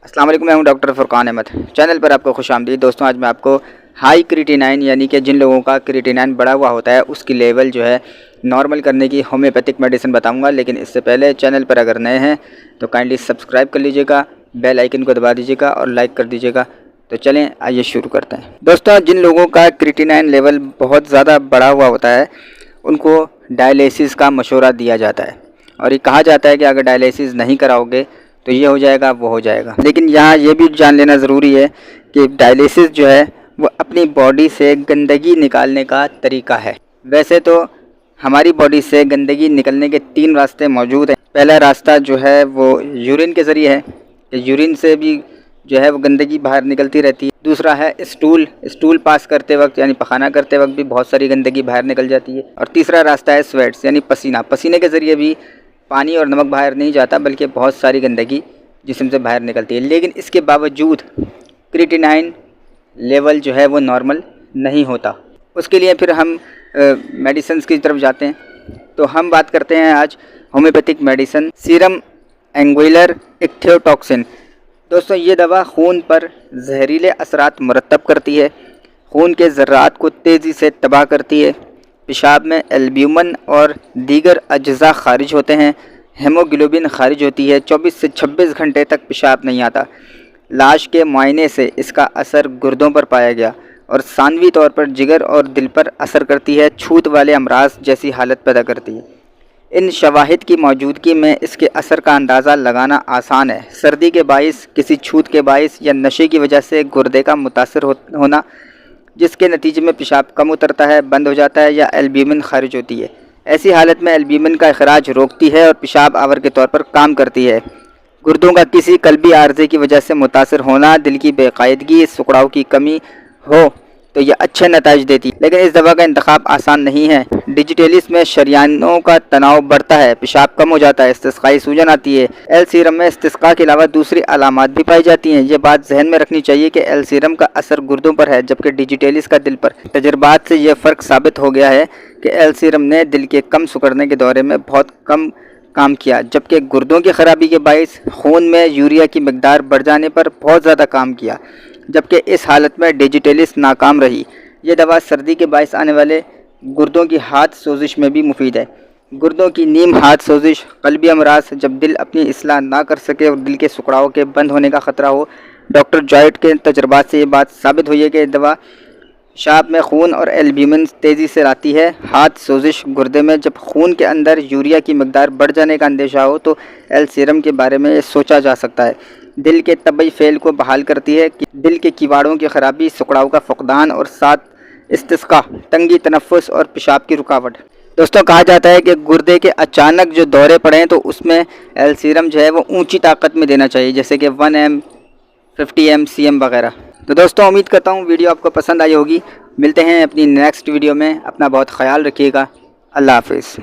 अस्सलाम वालेकुम, मैं हूं डॉक्टर फुरकान अहमद। चैनल पर आपको खुश आमदीद। दोस्तों, आज मैं आपको हाई क्रिएटिनाइन यानी कि जिन लोगों का क्रिएटिनाइन बढ़ा हुआ होता है उसकी लेवल जो है नॉर्मल करने की होम्योपैथिक मेडिसिन बताऊंगा। लेकिन इससे पहले चैनल पर अगर नए हैं तो काइंडली सब्सक्राइब कर लीजिएगा, बेल आइकन को दबा दीजिएगा और लाइक कर दीजिएगा। तो चलें आइए शुरू करते हैं। दोस्तों, जिन लोगों का क्रिएटिनाइन लेवल बहुत ज़्यादा बढ़ा हुआ होता है उनको डायलिसिस का मशवरा दिया जाता है और ये कहा जाता है कि अगर डायलिसिस नहीं कराओगे तो ये हो जाएगा, वो हो जाएगा। लेकिन यहाँ ये भी जान लेना ज़रूरी है कि डायलिसिस जो है वो अपनी बॉडी से गंदगी निकालने का तरीका है। वैसे तो हमारी बॉडी से गंदगी निकलने के 3 रास्ते मौजूद हैं। पहला रास्ता जो है वो यूरिन के ज़रिए है कि यूरिन से भी जो है वो गंदगी बाहर निकलती रहती है। दूसरा है स्टूल पास करते वक्त यानी पखाना करते वक्त भी बहुत सारी गंदगी बाहर निकल जाती है। और तीसरा रास्ता है स्वेट्स यानी पसीने के ज़रिए भी पानी और नमक बाहर नहीं जाता बल्कि बहुत सारी गंदगी जिस्म से बाहर निकलती है। लेकिन इसके बावजूद क्रिएटिनाइन लेवल जो है वो नॉर्मल नहीं होता। उसके लिए फिर हम मेडिसिन की तरफ जाते हैं। तो हम बात करते हैं आज होम्योपैथिक मेडिसिन सीरम एंगुइलर इक्थियोटॉक्सिन। दोस्तों, ये दवा खून पर जहरीले असरात मुरतब करती है, खून के ज़र्रात को तेज़ी से तबाह करती है, पेशाब में एल्ब्यूमिन और दीगर अज्जा खारिज होते हैं, हेमोग्लोबिन खारिज होती है, 24 से 26 घंटे तक पेशाब नहीं आता। लाश के मुआयने से इसका असर गुर्दों पर पाया गया और सानवी तौर पर जिगर और दिल पर असर करती है, छूत वाले अमराज जैसी हालत पैदा करती है। इन शवाहिद की मौजूदगी में इसके असर का अंदाज़ा लगाना आसान है। सर्दी के बाइस, किसी छूत के बाइस या नशे की वजह से गुर्दे का मुतासर होना, जिसके नतीजे में पेशाब कम उतरता है, बंद हो जाता है या एल्ब्यूमिन खारिज होती है। ऐसी हालत में एल्ब्यूमिन का इखराज रोकती है और पेशाब आवर के तौर पर काम करती है। गुर्दों का किसी कल्बी आर्जे की वजह से मुतासर होना, दिल की बेकायदगी, सुकड़ाव की कमी हो तो यह अच्छे नताइज देती है। लेकिन इस दवा का इंतखाब आसान नहीं है। डिजिटेलिस में शरियानों का तनाव बढ़ता है, पेशाब कम हो जाता है, इस्तिस्काई सूजन आती है। एल सीरम में इस्तिस्का के अलावा दूसरी अलामात भी पाई जाती हैं। ये बात जहन में रखनी चाहिए कि एल सीरम का असर गुर्दों पर है जबकि डिजिटेलिस का दिल पर। तजर्बात से यह फ़र्क साबित हो गया है कि एल सीरम ने दिल के कम सिकुड़ने के दौरे में बहुत कम काम किया, जबकि गुर्दों की खराबी के बायस खून में यूरिया की मकदार बढ़ जाने पर बहुत ज़्यादा काम किया, जबकि इस हालत में डिजिटेलिस नाकाम रही। ये दवा सर्दी के बायस आने वाले गुर्दों की हाथ सोजिश में भी मुफीद है। गुर्दों की नीम हाथ सोजिश, कल्बी अमराज, जब दिल अपनी इस्लाह ना कर सके और दिल के सुकड़ाव के बंद होने का ख़तरा हो। डॉक्टर जॉइट के तजर्बात से ये बात साबित हुई है कि दवा पेशाब में खून और एल्ब्यूमिन तेज़ी से लाती है। हाथ सोजिश, गुर्दे में जब खून के अंदर यूरिया की मकदार बढ़ जाने का अंदेशा हो तो एल सीरम के बारे में सोचा जा सकता है। दिल के तबई फेल को बहाल करती है, दिल के कीवाड़ों की खराबी, सुकड़ाव का फुकदान और साथ इस्तिस्का, तंगी तनफ़ुस और पेशाब की रुकावट। दोस्तों, कहा जाता है कि गुर्दे के अचानक जो दौरे पड़े तो उसमें एल सीरम जो है वो ऊंची ताकत में देना चाहिए, जैसे कि 1 mg, 50 mg, CM वगैरह। तो दोस्तों, उम्मीद करता हूँ वीडियो आपको पसंद आई होगी। मिलते हैं अपनी नेक्स्ट वीडियो में। अपना बहुत ख्याल रखिएगा। अल्लाह हाफिज़।